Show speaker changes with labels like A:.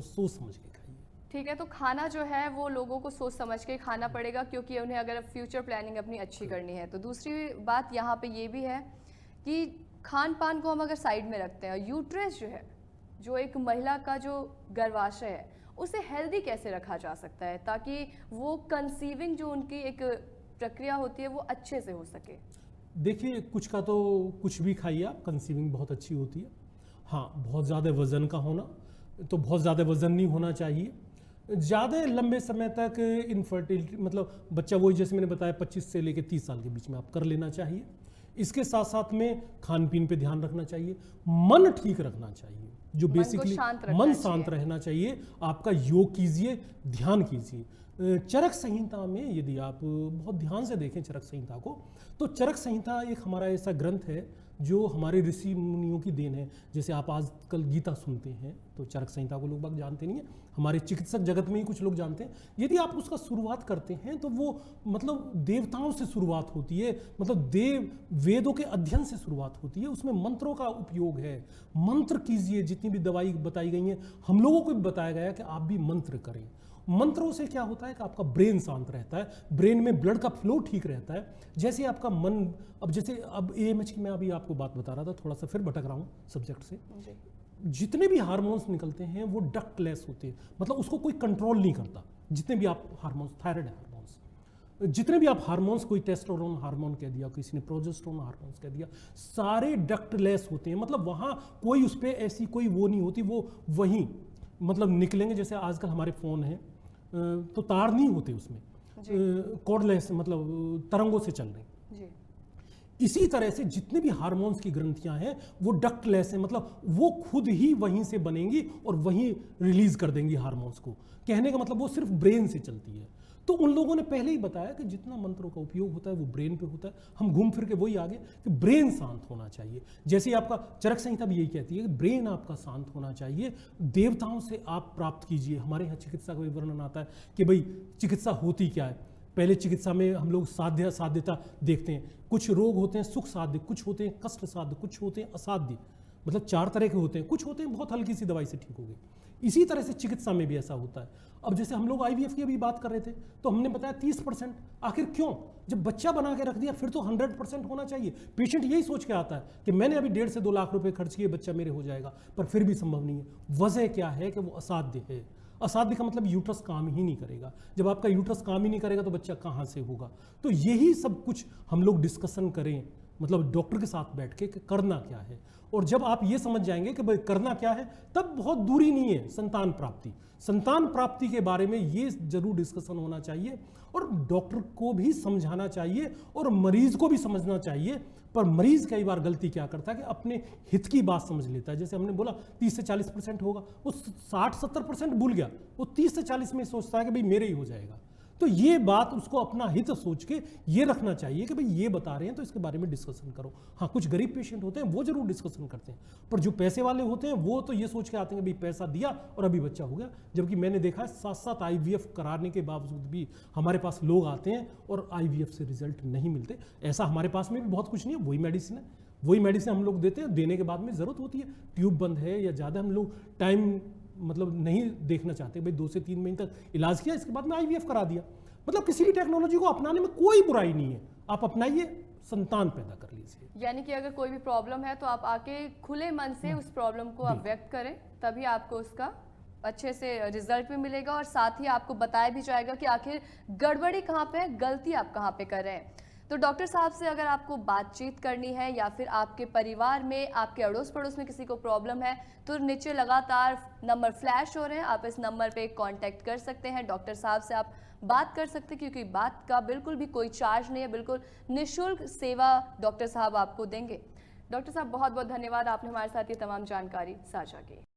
A: बहुत सोच समझ के खाइए।
B: ठीक है, तो खाना जो है वो लोगों को सोच समझ के खाना पड़ेगा, क्योंकि उन्हें अगर फ्यूचर प्लानिंग अपनी अच्छी करनी है। तो दूसरी बात यहाँ पे ये भी है कि खान पान को हम अगर साइड में रखते हैं, यूट्रस जो है, जो एक महिला का जो गर्भाशय है, उसे हेल्दी कैसे रखा जा सकता है ताकि वो कंसीविंग जो उनकी एक प्रक्रिया होती है वो अच्छे से हो सके।
A: देखिए, कुछ का तो कुछ भी खाइए आप, कंसीविंग बहुत अच्छी होती है। हाँ, बहुत ज़्यादा वज़न का होना, तो बहुत ज़्यादा वज़न नहीं होना चाहिए। ज़्यादा लंबे समय तक इनफर्टिलिटी, मतलब बच्चा वही जैसे मैंने बताया 25 से लेकर 30 साल के बीच में आप कर लेना चाहिए। इसके साथ साथ में खान पीन पे ध्यान रखना चाहिए, मन ठीक रखना चाहिए, जो बेसिकली मन शांत रहना चाहिए। आपका योग कीजिए, ध्यान कीजिए। चरक संहिता में यदि आप बहुत ध्यान से देखें चरक संहिता को, तो चरक संहिता एक हमारा ऐसा ग्रंथ है जो हमारे ऋषि मुनियों की देन है। जैसे आप आजकल गीता सुनते हैं तो चरक संहिता को लोग बाग जानते नहीं है, हमारे चिकित्सक जगत में ही कुछ लोग जानते हैं। यदि आप उसका शुरुआत करते हैं तो वो मतलब देवताओं से शुरुआत होती है, मतलब देव वेदों के अध्ययन से शुरुआत होती है। उसमें मंत्रों का उपयोग है, मंत्र कीजिए। जितनी भी दवाई बताई गई हैं, हम लोगों को भी बताया गया है कि आप भी मंत्र करें। मंत्रों से क्या होता है कि आपका ब्रेन शांत रहता है, ब्रेन में ब्लड का फ्लो ठीक रहता है। जैसे आपका मन, अब जैसे अब एएमएच की मैं अभी आपको बात बता रहा था, थोड़ा सा फिर भटक रहा हूँ सब्जेक्ट से। जितने भी हार्मोन्स निकलते हैं वो डक्टलेस होते हैं, मतलब उसको कोई कंट्रोल नहीं करता। जितने भी आप हार्मोन्स, थायराइड हार्मोन्स, जितने भी आप हार्मोन्स, कोई टेस्टोस्टेरोन हार्मोन कह दिया, किसी ने प्रोजेस्टेरोन हार्मोन्स कह दिया, सारे डक्टलेस होते हैं। मतलब वहाँ कोई उस पर ऐसी कोई वो नहीं होती, वो वहीं मतलब निकलेंगे। जैसे आजकल हमारे फ़ोन हैं तो तार नहीं होते उसमें, कॉर्डलेस, मतलब तरंगों से चल रही। इसी तरह से जितने भी हार्मोन्स की ग्रंथियां हैं वो डक्टलेस हैं, मतलब वो खुद ही वहीं से बनेंगी और वहीं रिलीज कर देंगी हार्मोन्स को। कहने का मतलब वो सिर्फ ब्रेन से चलती है। तो उन लोगों ने पहले ही बताया कि जितना मंत्रों का उपयोग होता है वो ब्रेन पे होता है। हम घूम फिर के वही आगे कि ब्रेन शांत होना चाहिए। जैसे आपका चरक संहिता भी यही कहती है कि ब्रेन आपका शांत होना चाहिए। देवताओं से आप प्राप्त कीजिए। हमारे यहाँ चिकित्सा का भी वर्णन आता है कि भाई चिकित्सा होती क्या है। पहले चिकित्सा में हम लोग साध्यता देखते हैं। कुछ रोग होते हैं सुख साध्य, कुछ होते हैं कष्ट साध्य, कुछ होते हैं असाध्य, मतलब 4 तरह के होते हैं। कुछ होते हैं बहुत हल्की सी दवाई से ठीक हो गए। इसी तरह से चिकित्सा में भी ऐसा होता है। अब जैसे हम लोग आईवीएफ की अभी बात कर रहे थे तो हमने बताया 30%। आखिर क्यों? जब बच्चा बना के रख दिया फिर तो 100% होना चाहिए। पेशेंट यही सोच के आता है कि मैंने अभी 1.5 से 2 लाख रुपए खर्च किए, बच्चा मेरे हो जाएगा, पर फिर भी संभव नहीं है। वजह क्या है कि वो असाध्य है। असाध्य का मतलब यूट्रस काम ही नहीं करेगा। जब आपका यूट्रस काम ही नहीं करेगा तो बच्चा कहाँ से होगा? तो यही सब कुछ हम लोग डिस्कशन करें, मतलब डॉक्टर के साथ बैठ के कि करना क्या है। और जब आप ये समझ जाएंगे कि भाई करना क्या है, तब बहुत दूरी नहीं है संतान प्राप्ति। संतान प्राप्ति के बारे में ये जरूर डिस्कशन होना चाहिए और डॉक्टर को भी समझाना चाहिए और मरीज को भी समझना चाहिए। पर मरीज कई बार गलती क्या करता है कि अपने हित की बात समझ लेता है। जैसे हमने बोला 30 से 40% होगा, वो 60-70% भूल गया, वो 30 से 40 में सोचता है कि भाई मेरे ही हो जाएगा। तो ये बात उसको अपना हित सोच के ये रखना चाहिए कि भाई ये बता रहे हैं तो इसके बारे में डिस्कशन करो। हाँ, कुछ गरीब पेशेंट होते हैं वो जरूर डिस्कशन करते हैं, पर जो पैसे वाले होते हैं वो तो ये सोच के आते हैं कि भाई पैसा दिया और अभी बच्चा हो गया। जबकि मैंने देखा है 7-7 आईवीएफ कराने के बावजूद भी हमारे पास लोग आते हैं और आईवीएफ से रिजल्ट नहीं मिलते। ऐसा हमारे पास में भी बहुत कुछ नहीं है, वही मेडिसिन है, वही मेडिसिन हम लोग देते हैं। देने के बाद में ज़रूरत होती है, ट्यूब बंद है या ज़्यादा हम लोग टाइम मतलब नहीं देखना चाहते, भाई 2 से 3 महीने तक इलाज किया, इसके बाद में आईवीएफ करा दिया। मतलब किसी भी टेक्नोलॉजी को अपनाने में कोई बुराई नहीं है, आप अपनाइए, संतान पैदा कर लीजिए।
B: यानी कि अगर कोई भी प्रॉब्लम है तो आप आके खुले मन से उस प्रॉब्लम को आप व्यक्त करें, तभी आपको उसका अच्छे से रिजल्ट भी मिलेगा और साथ ही आपको बताया भी जाएगा कि आखिर गड़बड़ी कहाँ पे है, गलती आप कहाँ पे कर रहे हैं। तो डॉक्टर साहब से अगर आपको बातचीत करनी है या फिर आपके परिवार में, आपके अड़ोस पड़ोस में किसी को प्रॉब्लम है तो नीचे लगातार नंबर फ्लैश हो रहे हैं, आप इस नंबर पे कांटेक्ट कर सकते हैं। डॉक्टर साहब से आप बात कर सकते हैं क्योंकि बात का बिल्कुल भी कोई चार्ज नहीं है, बिल्कुल निःशुल्क सेवा डॉक्टर साहब आपको देंगे। डॉक्टर साहब बहुत बहुत धन्यवाद, आपने हमारे साथ ये तमाम जानकारी साझा की।